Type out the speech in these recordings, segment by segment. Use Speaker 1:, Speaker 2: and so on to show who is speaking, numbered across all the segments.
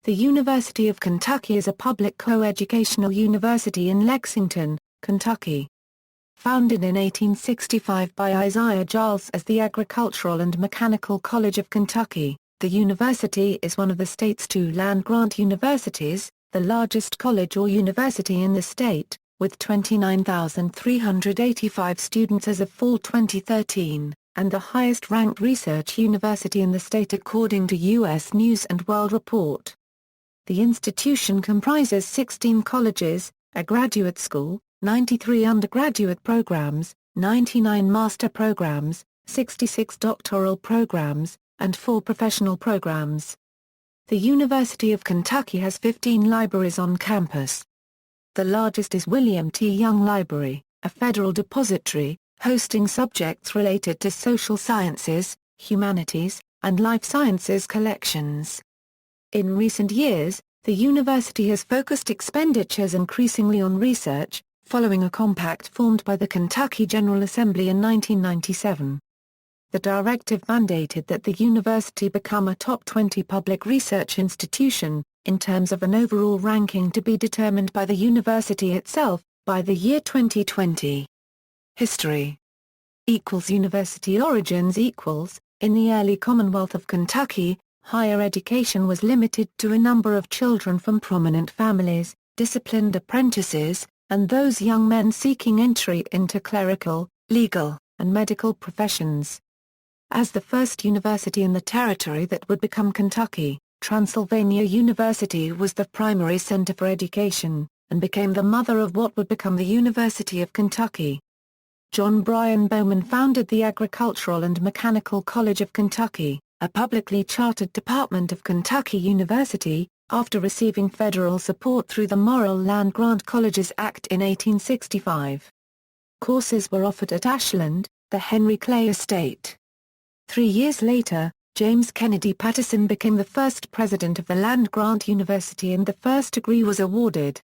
Speaker 1: The University of Kentucky is a public coeducational university in Lexington, Kentucky. Founded in 1865 by Isaiah Giles as the Agricultural and Mechanical College of Kentucky, the university is one of the state's two land-grant universities, the largest college or university in the state, with 29,385 students as of fall 2013, and the highest-ranked research university in the state according to U.S. News & World Report. The institution comprises 16 colleges, a graduate school, 93 undergraduate programs, 99 master programs, 66 doctoral programs, and 4 professional programs. The University of Kentucky has 15 libraries on campus. The largest is William T. Young Library, a federal depository, hosting subjects related to social sciences, humanities, and life sciences collections. In recent years, the university has focused expenditures increasingly on research, following a compact formed by the Kentucky General Assembly in 1997. The directive mandated that the university become a top 20 public research institution, in terms of an overall ranking to be determined by the university itself, by the year 2020. History University origins In the early Commonwealth of Kentucky, higher education was limited to a number of children from prominent families, disciplined apprentices, and those young men seeking entry into clerical, legal, and medical professions. As the first university in the territory that would become Kentucky, Transylvania University was the primary center for education, and became the mother of what would become the University of Kentucky. John Bryan Bowman founded the Agricultural and Mechanical College of Kentucky, a publicly chartered department of Kentucky University, after receiving federal support through the Morrill Land Grant Colleges Act in 1865. Courses were offered at Ashland, the Henry Clay Estate. 3 years later, James Kennedy Patterson became the first president of the Land Grant University and the first degree was awarded.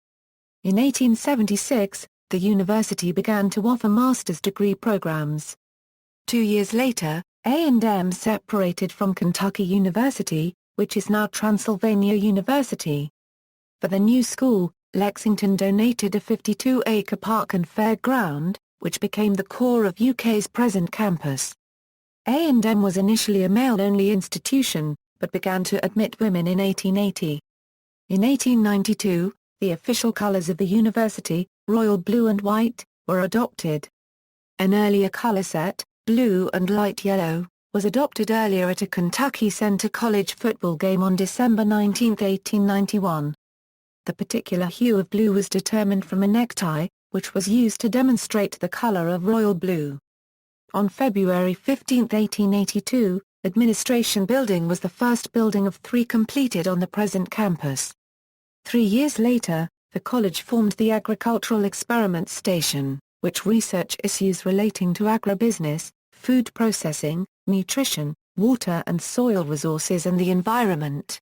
Speaker 1: In 1876, the university began to offer master's degree programs. 2 years later, A&M separated from Kentucky University, which is now Transylvania University. For the new school, Lexington donated a 52-acre park and fairground, which became the core of UK's present campus. A&M was initially a male-only institution, but began to admit women in 1880. In 1892, the official colours of the university, royal blue and white, were adopted. An earlier colour set, blue and light yellow, was adopted earlier at a Kentucky Center College football game on December 19, 1891. The particular hue of blue was determined from a necktie, which was used to demonstrate the color of royal blue. On February 15, 1882, Administration Building was the first building of 3 completed on the present campus. 3 years later, the college formed the Agricultural Experiment Station, which researched issues relating to agribusiness, food processing, nutrition, water and soil resources and the environment.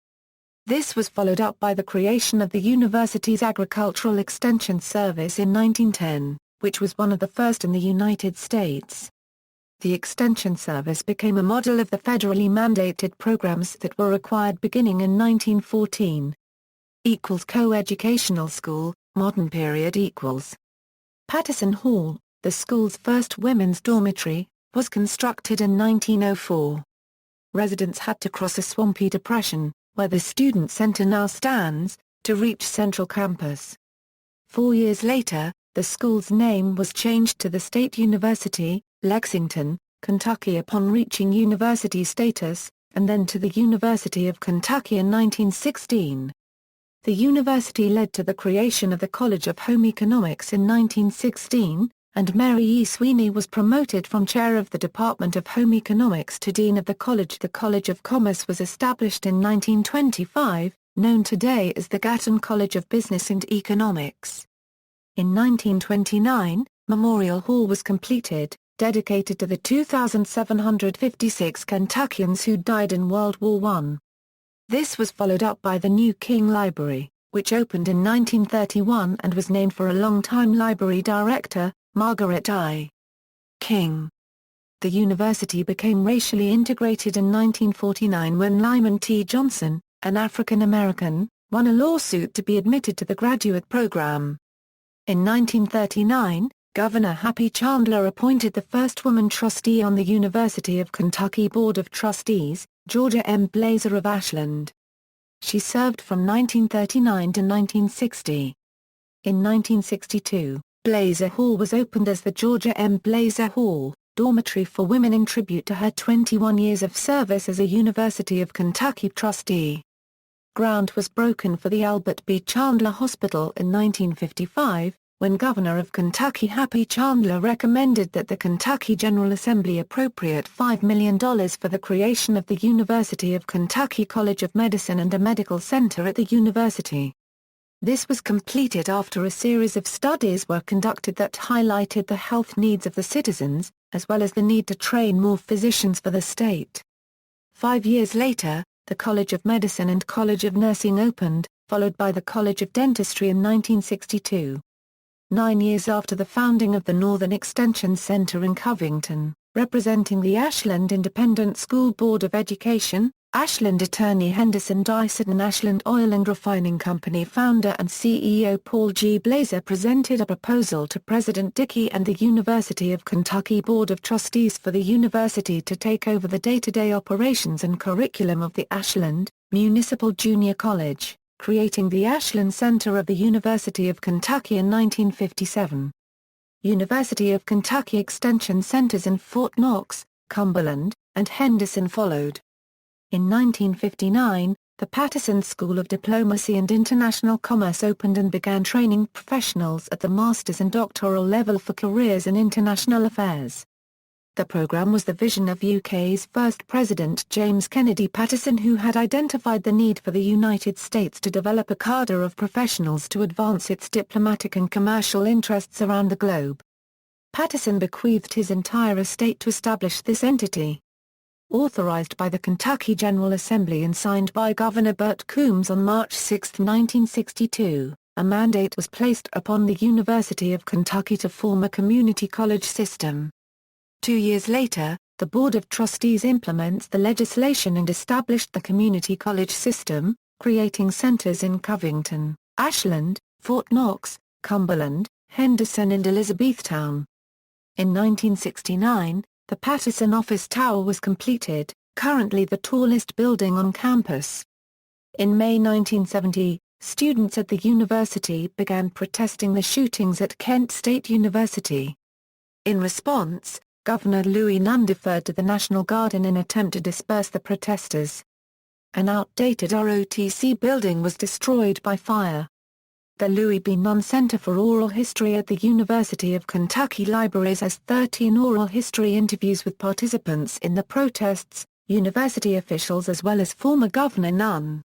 Speaker 1: This was followed up by the creation of the university's Agricultural Extension Service in 1910, which was one of the first in the United States. The Extension Service became a model of the federally mandated programs that were required beginning in 1914. Coeducational school, modern period Patterson Hall, the school's first women's dormitory, was constructed in 1904. Residents had to cross a swampy depression, where the Student Center now stands, to reach Central Campus. 4 years later, the school's name was changed to the State University, Lexington, Kentucky upon reaching university status, and then to the University of Kentucky in 1916. The university led to the creation of the College of Home Economics in 1916, and Mary E. Sweeney was promoted from chair of the Department of Home Economics to dean of the college. The College of Commerce was established in 1925, known today as the Gatton College of Business and Economics. In 1929, Memorial Hall was completed, dedicated to the 2,756 Kentuckians who died in World War I. This was followed up by the new King Library, which opened in 1931 and was named for a longtime library director, Margaret I. King. The university became racially integrated in 1949 when Lyman T. Johnson, an African American, won a lawsuit to be admitted to the graduate program. In 1939, Governor Happy Chandler appointed the first woman trustee on the University of Kentucky Board of Trustees, Georgia M. Blazer of Ashland. She served from 1939 to 1960. In 1962, Blazer Hall was opened as the Georgia M. Blazer Hall, dormitory for women in tribute to her 21 years of service as a University of Kentucky trustee. Ground was broken for the Albert B. Chandler Hospital in 1955, when Governor of Kentucky Happy Chandler recommended that the Kentucky General Assembly appropriate $5 million for the creation of the University of Kentucky College of Medicine and a medical center at the university. This was completed after a series of studies were conducted that highlighted the health needs of the citizens, as well as the need to train more physicians for the state. 5 years later, the College of Medicine and College of Nursing opened, followed by the College of Dentistry in 1962. 9 years after the founding of the Northern Extension Center in Covington, representing the Ashland Independent School Board of Education, Ashland attorney Henderson Dysart and Ashland Oil and Refining Company founder and CEO Paul G. Blazer presented a proposal to President Dickey and the University of Kentucky Board of Trustees for the university to take over the day-to-day operations and curriculum of the Ashland Municipal Junior College, creating the Ashland Center of the University of Kentucky in 1957. University of Kentucky Extension Centers in Fort Knox, Cumberland, and Henderson followed. In 1959, the Patterson School of Diplomacy and International Commerce opened and began training professionals at the master's and doctoral level for careers in international affairs. The program was the vision of UK's first President James Kennedy Patterson, who had identified the need for the United States to develop a cadre of professionals to advance its diplomatic and commercial interests around the globe. Patterson bequeathed his entire estate to establish this entity. Authorized by the Kentucky General Assembly and signed by Governor Burt Coombs on March 6, 1962, a mandate was placed upon the University of Kentucky to form a community college system. 2 years later, the Board of Trustees implements the legislation and established the community college system, creating centers in Covington, Ashland, Fort Knox, Cumberland, Henderson and Elizabethtown. In 1969, the Patterson Office Tower was completed, currently the tallest building on campus. In May 1970, students at the university began protesting the shootings at Kent State University. In response, Governor Louis Nunn deferred to the National Guard in an attempt to disperse the protesters. An outdated ROTC building was destroyed by fire. The Louis B. Nunn Center for Oral History at the University of Kentucky Libraries has 13 oral history interviews with participants in the protests, university officials as well as former Governor Nunn.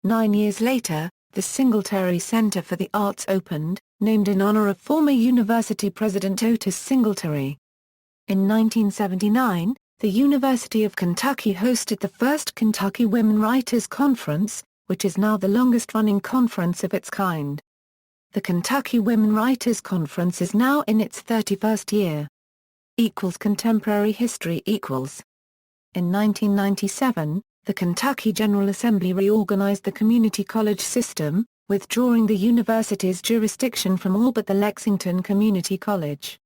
Speaker 1: 9 years later, the Singletary Center for the Arts opened, named in honor of former university president Otis Singletary. In 1979, the University of Kentucky hosted the first Kentucky Women Writers Conference, which is now the longest-running conference of its kind. The Kentucky Women Writers Conference is now in its 31st year. Contemporary history In 1997, the Kentucky General Assembly reorganized the community college system, withdrawing the university's jurisdiction from all but the Lexington Community College.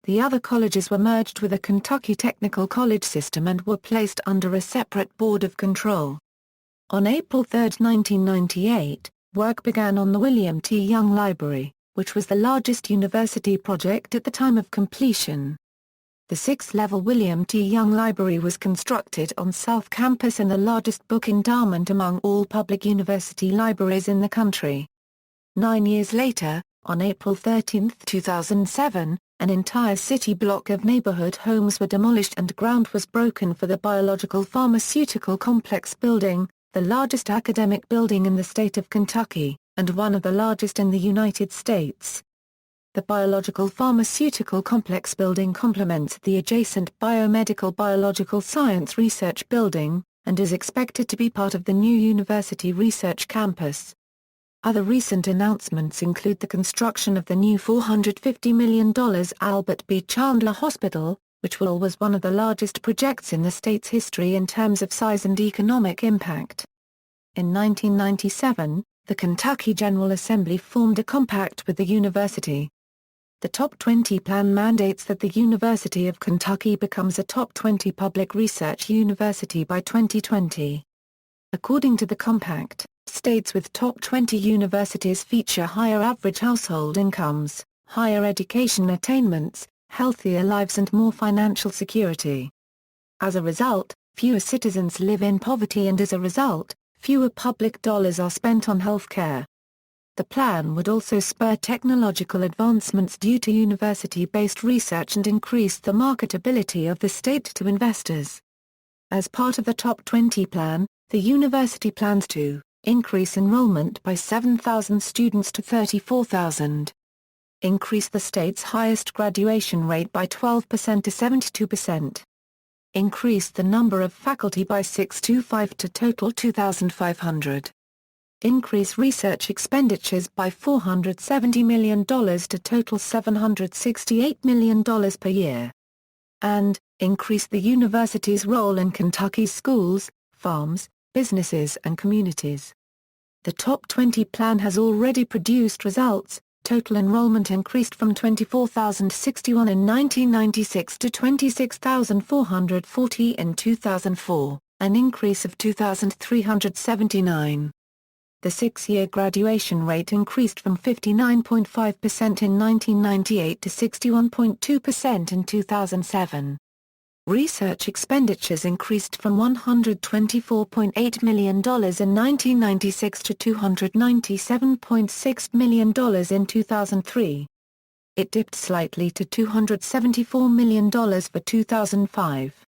Speaker 1: The other colleges were merged with the Kentucky Technical College system and were placed under a separate board of control. On April 3, 1998, work began on the William T. Young Library, which was the largest university project at the time of completion. The 6th-level William T. Young Library was constructed on South Campus and the largest book endowment among all public university libraries in the country. 9 years later, on April 13, 2007, an entire city block of neighborhood homes were demolished and ground was broken for the Biological Pharmaceutical Complex building, the largest academic building in the state of Kentucky, and one of the largest in the United States. The Biological Pharmaceutical Complex building complements the adjacent Biomedical Biological Science Research Building, and is expected to be part of the new University Research Campus. Other recent announcements include the construction of the new $450 million Albert B. Chandler Hospital, which was one of the largest projects in the state's history in terms of size and economic impact. In 1997, the Kentucky General Assembly formed a compact with the university. The Top 20 Plan mandates that the University of Kentucky becomes a Top 20 public research university by 2020. According to the compact, states with top 20 universities feature higher average household incomes, higher education attainments, healthier lives and more financial security. As a result, fewer citizens live in poverty and as a result, fewer public dollars are spent on health care. The plan would also spur technological advancements due to university-based research and increase the marketability of the state to investors. As part of the Top 20 Plan, the university plans to increase enrollment by 7,000 students to 34,000. Increase the state's highest graduation rate by 12% to 72%. Increase the number of faculty by 625 to total 2,500. Increase research expenditures by $470 million to total $768 million per year. And, increase the university's role in Kentucky's schools, farms, businesses and communities. The Top 20 Plan has already produced results. Total enrollment increased from 24,061 in 1996 to 26,440 in 2004, an increase of 2,379. The six-year graduation rate increased from 59.5% in 1998 to 61.2% in 2007. Research expenditures increased from $124.8 million in 1996 to $297.6 million in 2003. It dipped slightly to $274 million for 2005.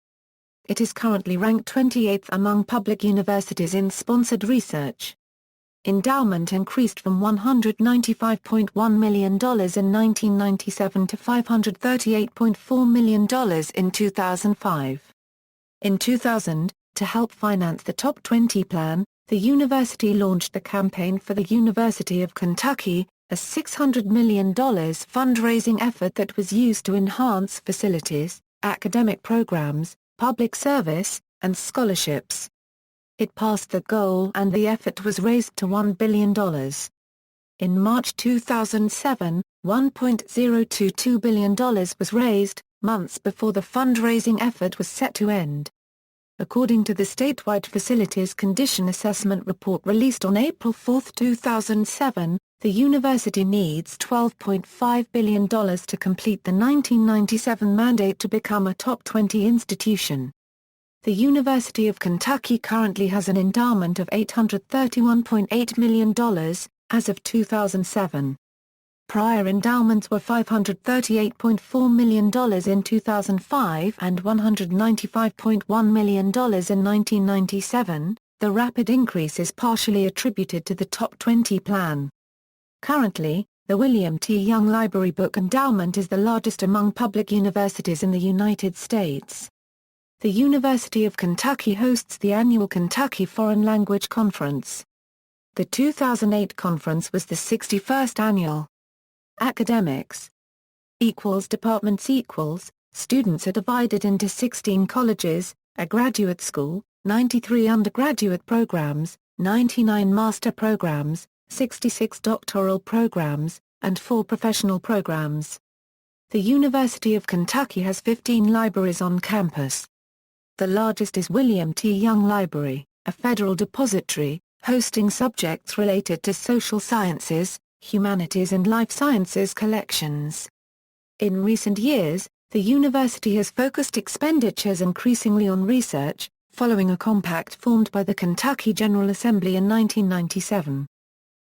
Speaker 1: It is currently ranked 28th among public universities in sponsored research. Endowment increased from $195.1 million in 1997 to $538.4 million in 2005. In 2000, to help finance the Top 20 Plan, the university launched the Campaign for the University of Kentucky, a $600 million fundraising effort that was used to enhance facilities, academic programs, public service, and scholarships. It passed the goal and the effort was raised to $1 billion. In March 2007, $1.022 billion was raised, months before the fundraising effort was set to end. According to the statewide Facilities Condition Assessment Report released on April 4, 2007, the university needs $12.5 billion to complete the 1997 mandate to become a Top 20 institution. The University of Kentucky currently has an endowment of $831.8 million, as of 2007. Prior endowments were $538.4 million in 2005 and $195.1 million in 1997. The rapid increase is partially attributed to the Top 20 Plan. Currently, the William T. Young Library Book Endowment is the largest among public universities in the United States. The University of Kentucky hosts the annual Kentucky Foreign Language Conference. The 2008 conference was the 61st annual. Academics. Departments. Students are divided into 16 colleges, a graduate school, 93 undergraduate programs, 99 master programs, 66 doctoral programs, and 4 professional programs. The University of Kentucky has 15 libraries on campus. The largest is William T. Young Library, a federal depository, hosting subjects related to social sciences, humanities and life sciences collections. In recent years, the university has focused expenditures increasingly on research, following a compact formed by the Kentucky General Assembly in 1997.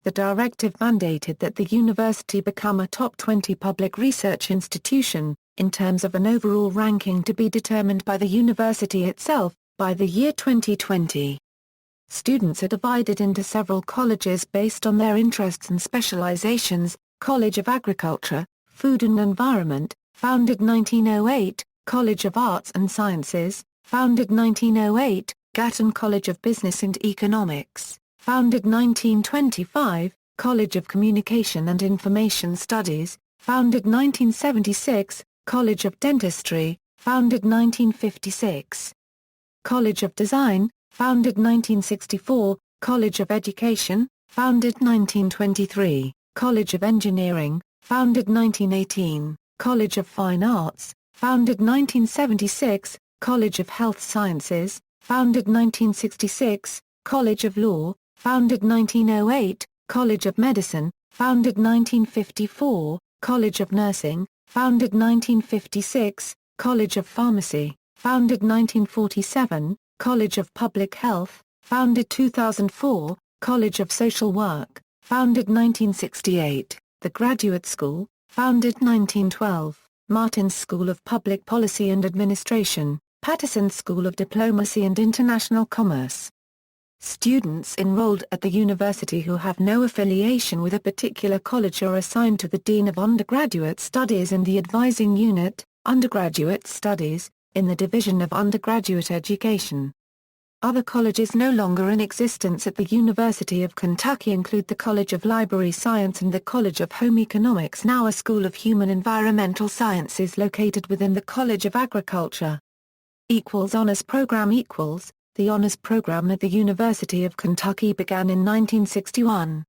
Speaker 1: The directive mandated that the university become a top 20 public research institution, in terms of an overall ranking to be determined by the university itself, by the year 2020. Students are divided into several colleges based on their interests and specializations: College of Agriculture, Food and Environment, founded 1908, College of Arts and Sciences, founded 1908, Gatton College of Business and Economics, founded 1925, College of Communication and Information Studies, founded 1976, College of Dentistry, founded 1956. College of Design, founded 1964, College of Education, founded 1923, College of Engineering, founded 1918, College of Fine Arts, founded 1976, College of Health Sciences, founded 1966, College of Law, founded 1908, College of Medicine, founded 1954, College of Nursing, founded 1956, College of Pharmacy, founded 1947, College of Public Health, founded 2004, College of Social Work, founded 1968, The Graduate School, founded 1912, Martin's School of Public Policy and Administration, Patterson School of Diplomacy and International Commerce. Students enrolled at the university who have no affiliation with a particular college are assigned to the Dean of Undergraduate Studies and the Advising Unit, Undergraduate Studies, in the Division of Undergraduate Education. Other colleges no longer in existence at the University of Kentucky include the College of Library Science and the College of Home Economics, now a School of Human Environmental Sciences located within the College of Agriculture. Honors Program. The honors program at the University of Kentucky began in 1961.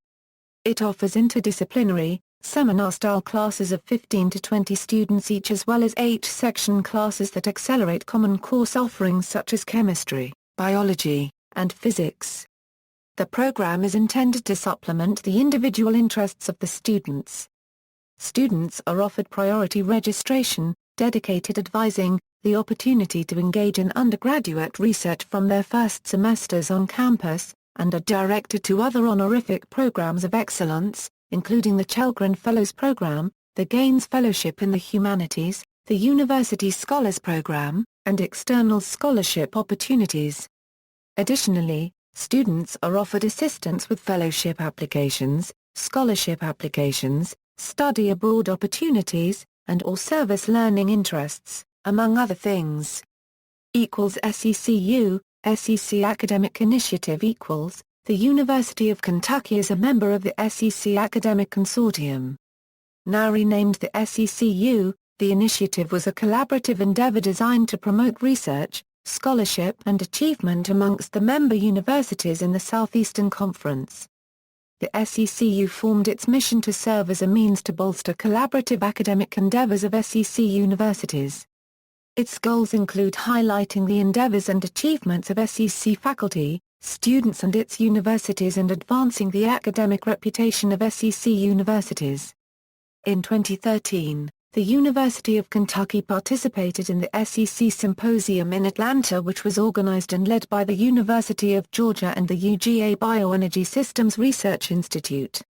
Speaker 1: It offers interdisciplinary, seminar-style classes of 15 to 20 students each, as well as 8 section classes that accelerate common course offerings such as chemistry, biology, and physics. The program is intended to supplement the individual interests of the students. Students are offered priority registration, dedicated advising, the opportunity to engage in undergraduate research from their first semesters on campus, and are directed to other honorific programs of excellence, including the Chelgren Fellows Program, the Gaines Fellowship in the Humanities, the University Scholars Program, and external scholarship opportunities. Additionally, students are offered assistance with fellowship applications, scholarship applications, study abroad opportunities, and/or service learning interests, among other things. SECU, SEC Academic Initiative. The University of Kentucky is a member of the SEC Academic Consortium. Now renamed the SECU, the initiative was a collaborative endeavor designed to promote research, scholarship and achievement amongst the member universities in the Southeastern Conference. The SECU formed its mission to serve as a means to bolster collaborative academic endeavors of SEC universities. Its goals include highlighting the endeavors and achievements of SEC faculty, students and its universities, and advancing the academic reputation of SEC universities. In 2013, the University of Kentucky participated in the SEC Symposium in Atlanta, which was organized and led by the University of Georgia and the UGA Bioenergy Systems Research Institute.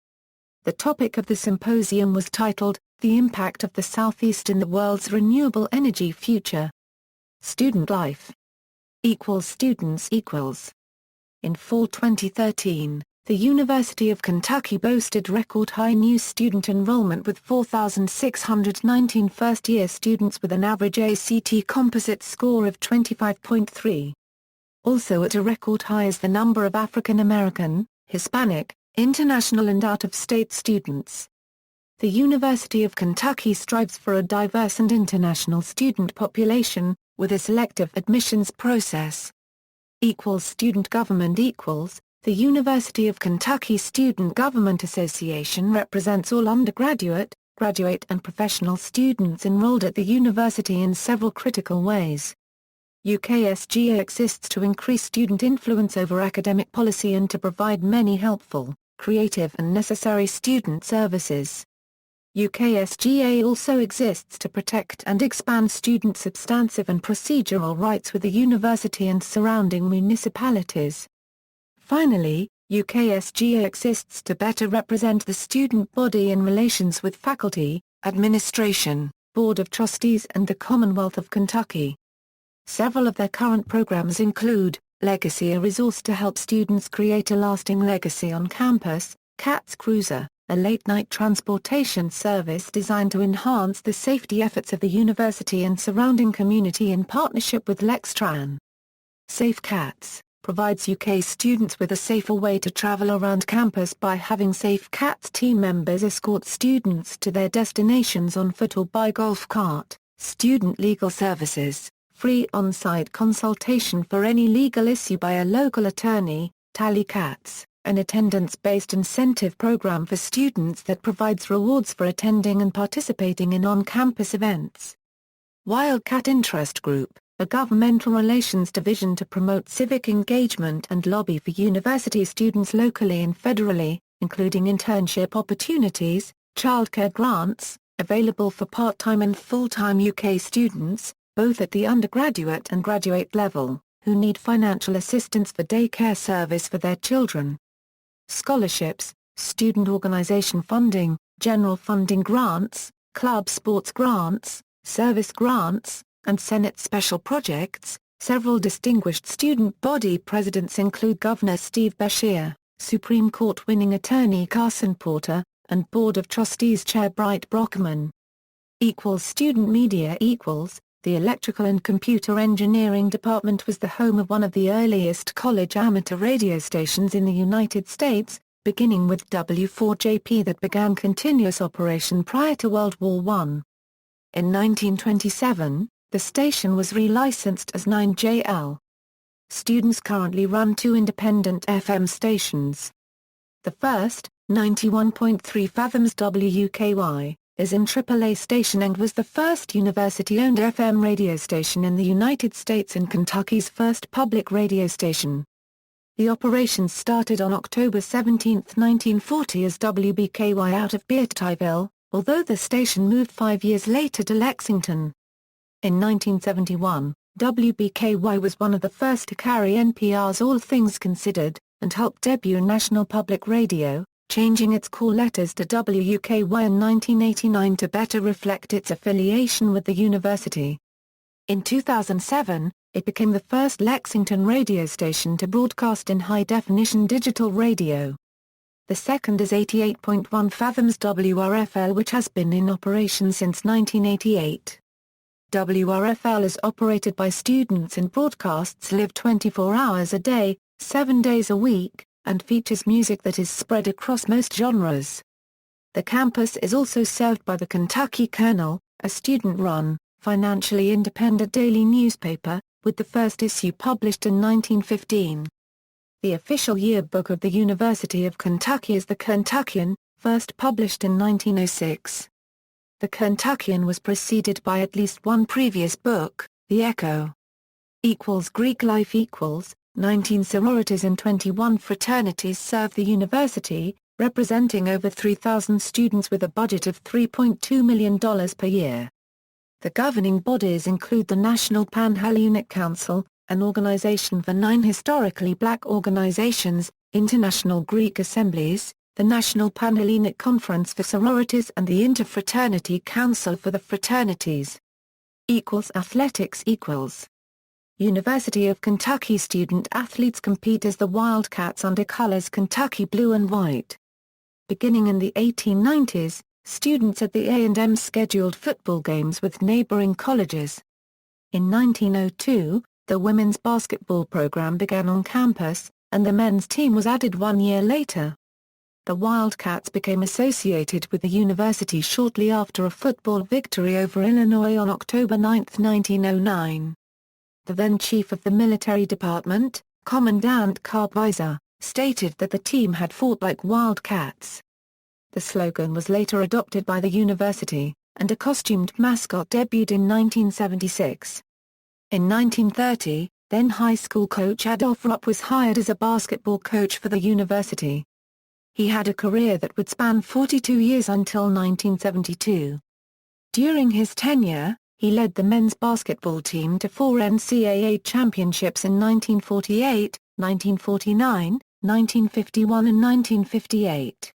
Speaker 1: The topic of the symposium was titled, "The Impact of the Southeast in the World's Renewable Energy Future." Student life students equals. In fall 2013, the University of Kentucky boasted record-high new student enrollment with 4,619 first-year students with an average ACT composite score of 25.3. Also at a record high is the number of African American, Hispanic, international and out-of-state students. The University of Kentucky strives for a diverse and international student population, with a selective admissions process. Student government. The University of Kentucky Student Government Association represents all undergraduate, graduate and professional students enrolled at the university in several critical ways. UKSGA exists to increase student influence over academic policy and to provide many helpful, creative and necessary student services. UKSGA also exists to protect and expand student substantive and procedural rights with the university and surrounding municipalities. Finally, UKSGA exists to better represent the student body in relations with faculty, administration, Board of Trustees and the Commonwealth of Kentucky. Several of their current programs include, Legacy, a resource to help students create a lasting legacy on campus, CATS Cruiser, a late-night transportation service designed to enhance the safety efforts of the university and surrounding community in partnership with Lexington. Safe CATS provides UK students with a safer way to travel around campus by having Safe CATS team members escort students to their destinations on foot or by golf cart. Student legal services, free on-site consultation for any legal issue by a local attorney, Tally Cats, an attendance-based incentive program for students that provides rewards for attending and participating in on-campus events. Wildcat Interest Group, a governmental relations division to promote civic engagement and lobby for university students locally and federally, including internship opportunities, childcare grants, available for part-time and full-time UK students, both at the undergraduate and graduate level, who need financial assistance for daycare service for their children. Scholarships, student organization funding, general funding grants, club sports grants, service grants, and Senate special projects. Several distinguished student body presidents include Governor Steve Beshear, Supreme Court winning attorney Carson Porter, and Board of Trustees Chair Bright Brockman. Student media. The Electrical and Computer Engineering Department was the home of one of the earliest college amateur radio stations in the United States, beginning with W4JP that began continuous operation prior to World War I. In 1927, the station was relicensed as 9JL. Students currently run 2 independent FM stations. The first, 91.3 Fathoms WUKY, is an AAA station and was the first university-owned FM radio station in the United States and Kentucky's first public radio station. The operations started on October 17, 1940 as WBKY out of Beattyville, although the station moved 5 years later to Lexington. In 1971, WBKY was one of the first to carry NPR's All Things Considered, and helped debut National Public Radio, changing its call letters to WUKY in 1989 to better reflect its affiliation with the university. In 2007, it became the first Lexington radio station to broadcast in high-definition digital radio. The second is 88.1 Fathoms WRFL, which has been in operation since 1988. WRFL is operated by students and broadcasts live 24 hours a day, 7 days a week, and features music that is spread across most genres. The campus is also served by the Kentucky Kernel, a student-run, financially independent daily newspaper, with the first issue published in 1915. The official yearbook of the University of Kentucky is the Kentuckian, first published in 1906. The Kentuckian was preceded by at least one previous book, The Echo. Greek life 19 sororities and 21 fraternities serve the university, representing over 3,000 students with a budget of $3.2 million per year. The governing bodies include the National Panhellenic Council, an organization for 9 historically black organizations, International Greek Assemblies, the National Panhellenic Conference for Sororities and the Interfraternity Council for the Fraternities. Athletics. University of Kentucky student athletes compete as the Wildcats under colors Kentucky blue and white. Beginning in the 1890s, students at the A&M scheduled football games with neighboring colleges. In 1902, the women's basketball program began on campus, and the men's team was added 1 year later. The Wildcats became associated with the university shortly after a football victory over Illinois on October 9, 1909. The then chief of the military department, Commandant Carp stated that the team had fought like wildcats. The slogan was later adopted by the university, and a costumed mascot debuted in 1976. In 1930, then high school coach Adolph Rupp was hired as a basketball coach for the university. He had a career that would span 42 years until 1972. During his tenure, he led the men's basketball team to 4 NCAA championships in 1948, 1949, 1951 and 1958.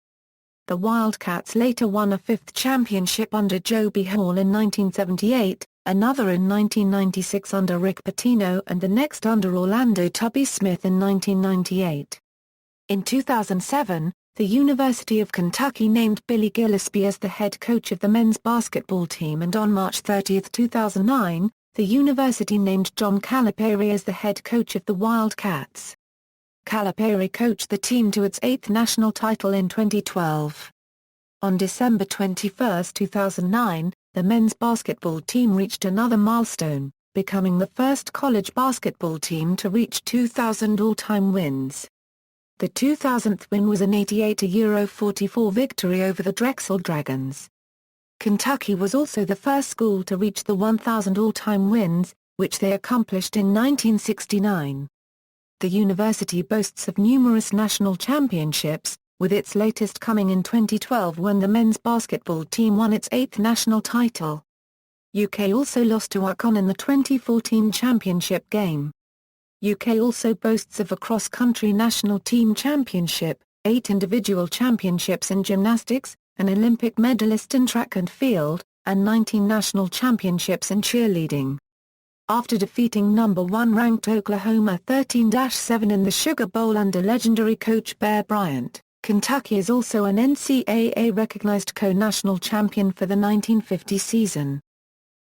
Speaker 1: The Wildcats later won a 5th championship under Joe B. Hall in 1978, another in 1996 under Rick Pitino and the next under Orlando Tubby Smith in 1998. In 2007, the University of Kentucky named Billy Gillispie as the head coach of the men's basketball team, and on March 30, 2009, the university named John Calipari as the head coach of the Wildcats. Calipari coached the team to its 8th national title in 2012. On December 21, 2009, the men's basketball team reached another milestone, becoming the first college basketball team to reach 2,000 all-time wins. The 2000th win was an 88-44 victory over the Drexel Dragons. Kentucky was also the first school to reach the 1,000 all-time wins, which they accomplished in 1969. The university boasts of numerous national championships, with its latest coming in 2012 when the men's basketball team won its 8th national title. UK also lost to Akron in the 2014 championship game. UK also boasts of a cross-country national team championship, 8 individual championships in gymnastics, an Olympic medalist in track and field, and 19 national championships in cheerleading. After defeating number 1 ranked Oklahoma 13-7 in the Sugar Bowl under legendary coach Bear Bryant, Kentucky is also an NCAA-recognized co-national champion for the 1950 season.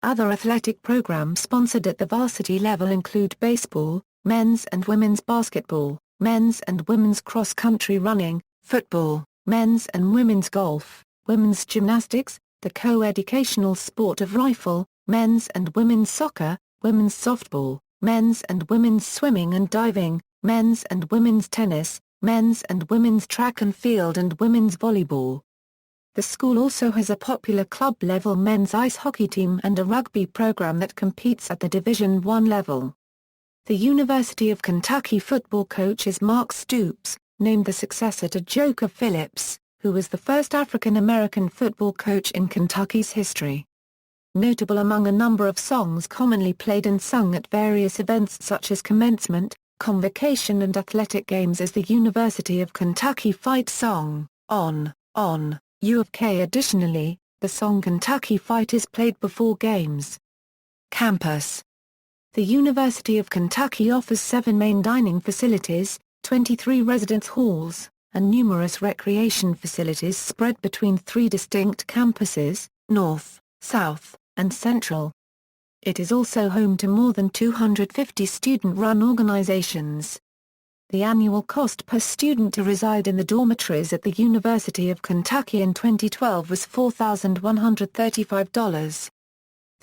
Speaker 1: Other athletic programs sponsored at the varsity level include baseball, men's and women's basketball, men's and women's cross-country running, football, men's and women's golf, women's gymnastics, the co-educational sport of rifle, men's and women's soccer, women's softball, men's and women's swimming and diving, men's and women's tennis, men's and women's track and field and women's volleyball. The school also has a popular club-level men's ice hockey team and a rugby program that competes at the Division I level. The University of Kentucky football coach is Mark Stoops, named the successor to Joker Phillips, who was the first African-American football coach in Kentucky's history. Notable among a number of songs commonly played and sung at various events such as commencement, convocation and athletic games is the University of Kentucky fight song, On, U of K. Additionally, the song Kentucky Fight is played before games. Campus. The University of Kentucky offers 7 main dining facilities, 23 residence halls, and numerous recreation facilities spread between 3 distinct campuses, North, South, and Central. It is also home to more than 250 student-run organizations. The annual cost per student to reside in the dormitories at the University of Kentucky in 2012 was $4,135.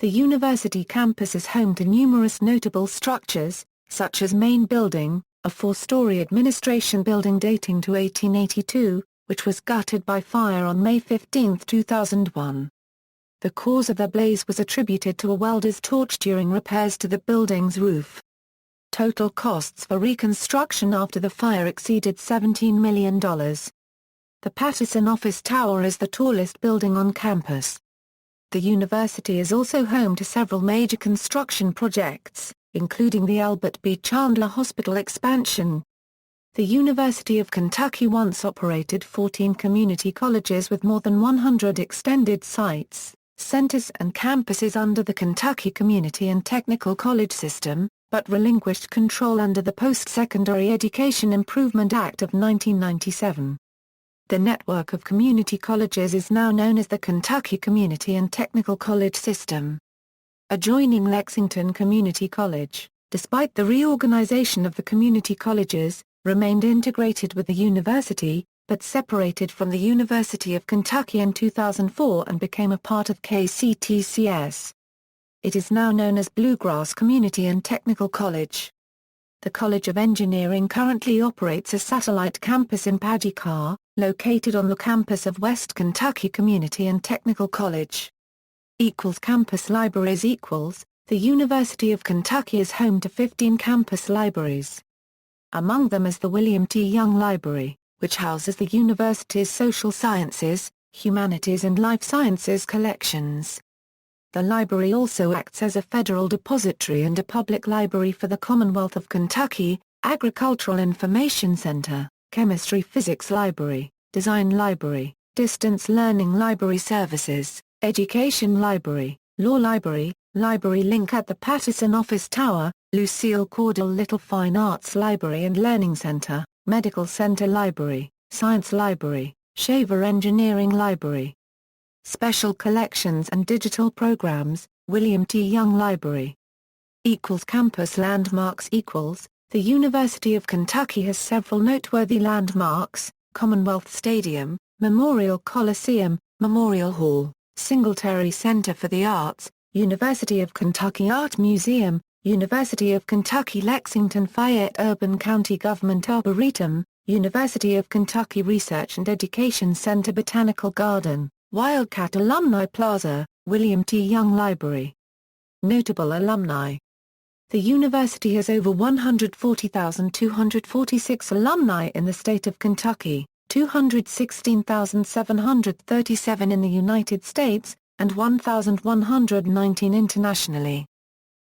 Speaker 1: The university campus is home to numerous notable structures, such as Main Building, a 4-story administration building dating to 1882, which was gutted by fire on May 15, 2001. The cause of the blaze was attributed to a welder's torch during repairs to the building's roof. Total costs for reconstruction after the fire exceeded $17 million. The Patterson Office Tower is the tallest building on campus. The university is also home to several major construction projects, including the Albert B. Chandler Hospital expansion. The University of Kentucky once operated 14 community colleges with more than 100 extended sites, centers and campuses under the Kentucky Community and Technical College system, but relinquished control under the Post-Secondary Education Improvement Act of 1997. The network of community colleges is now known as the Kentucky Community and Technical College System. Adjoining Lexington Community College, despite the reorganization of the community colleges, remained integrated with the university, but separated from the University of Kentucky in 2004 and became a part of KCTCS. It is now known as Bluegrass Community and Technical College. The College of Engineering currently operates a satellite campus in Paducah, located on the campus of West Kentucky Community and Technical College. Campus libraries. The University of Kentucky is home to 15 campus libraries. Among them is the William T. Young Library, which houses the university's social sciences, humanities and life sciences collections. The library also acts as a federal depository and a public library for the Commonwealth of Kentucky, Agricultural Information Center, Chemistry Physics Library, Design Library, Distance Learning Library Services, Education Library, Law Library, Library Link at the Patterson Office Tower, Lucille Cordell Little Fine Arts Library and Learning Center, Medical Center Library, Science Library, Shaver Engineering Library. Special Collections and Digital Programs, William T. Young Library. Campus landmarks. The University of Kentucky has several noteworthy landmarks: Commonwealth Stadium, Memorial Coliseum, Memorial Hall, Singletary Center for the Arts, University of Kentucky Art Museum, University of Kentucky Lexington Fayette Urban County Government Arboretum, University of Kentucky Research and Education Center Botanical Garden, Wildcat Alumni Plaza, William T. Young Library. Notable alumni. The university has over 140,246 alumni in the state of Kentucky, 216,737 in the United States, and 1,119 internationally.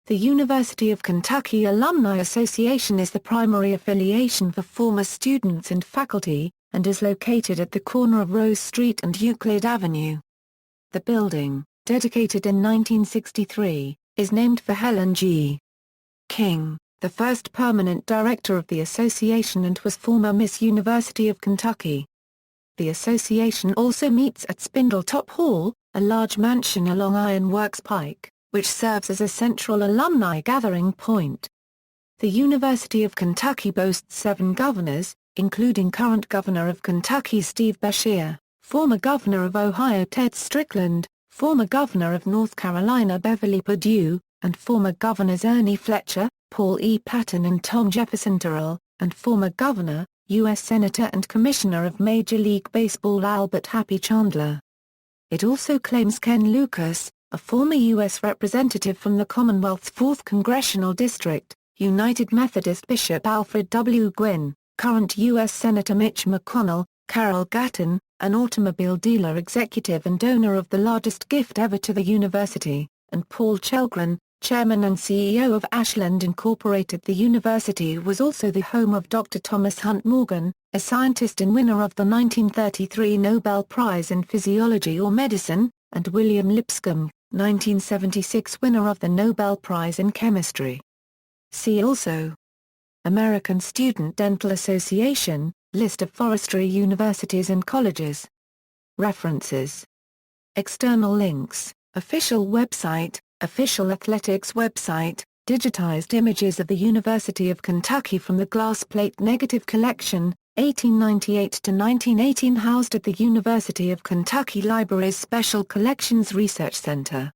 Speaker 1: The University of Kentucky Alumni Association is the primary affiliation for former students and faculty, and is located at the corner of Rose Street and Euclid Avenue. The building, dedicated in 1963, is named for Helen G. King, the first permanent director of the association and was former Miss University of Kentucky. The association also meets at Spindletop Hall, a large mansion along Iron Works Pike, which serves as a central alumni gathering point. The University of Kentucky boasts 7 governors, including current Governor of Kentucky Steve Beshear, former Governor of Ohio Ted Strickland, former Governor of North Carolina Beverly Perdue, and former Governors Ernie Fletcher, Paul E. Patton and Tom Jefferson Terrell, and former Governor, U.S. Senator and Commissioner of Major League Baseball Albert Happy Chandler. It also claims Ken Lucas, a former U.S. Representative from the Commonwealth's 4th Congressional District, United Methodist Bishop Alfred W. Gwynn, current U.S. Senator Mitch McConnell, Carol Gatton, an automobile dealer executive and donor of the largest gift ever to the university, and Paul Chelgren, Chairman and CEO of Ashland Incorporated. The university was also the home of Dr. Thomas Hunt Morgan, a scientist and winner of the 1933 Nobel Prize in Physiology or Medicine, and William Lipscomb, 1976 winner of the Nobel Prize in Chemistry. See also: American Student Dental Association, List of forestry universities and colleges. References. External links, official website, official athletics website, digitized images of the University of Kentucky from the glass plate negative collection, 1898 to 1918, housed at the University of Kentucky Library's Special Collections Research Center.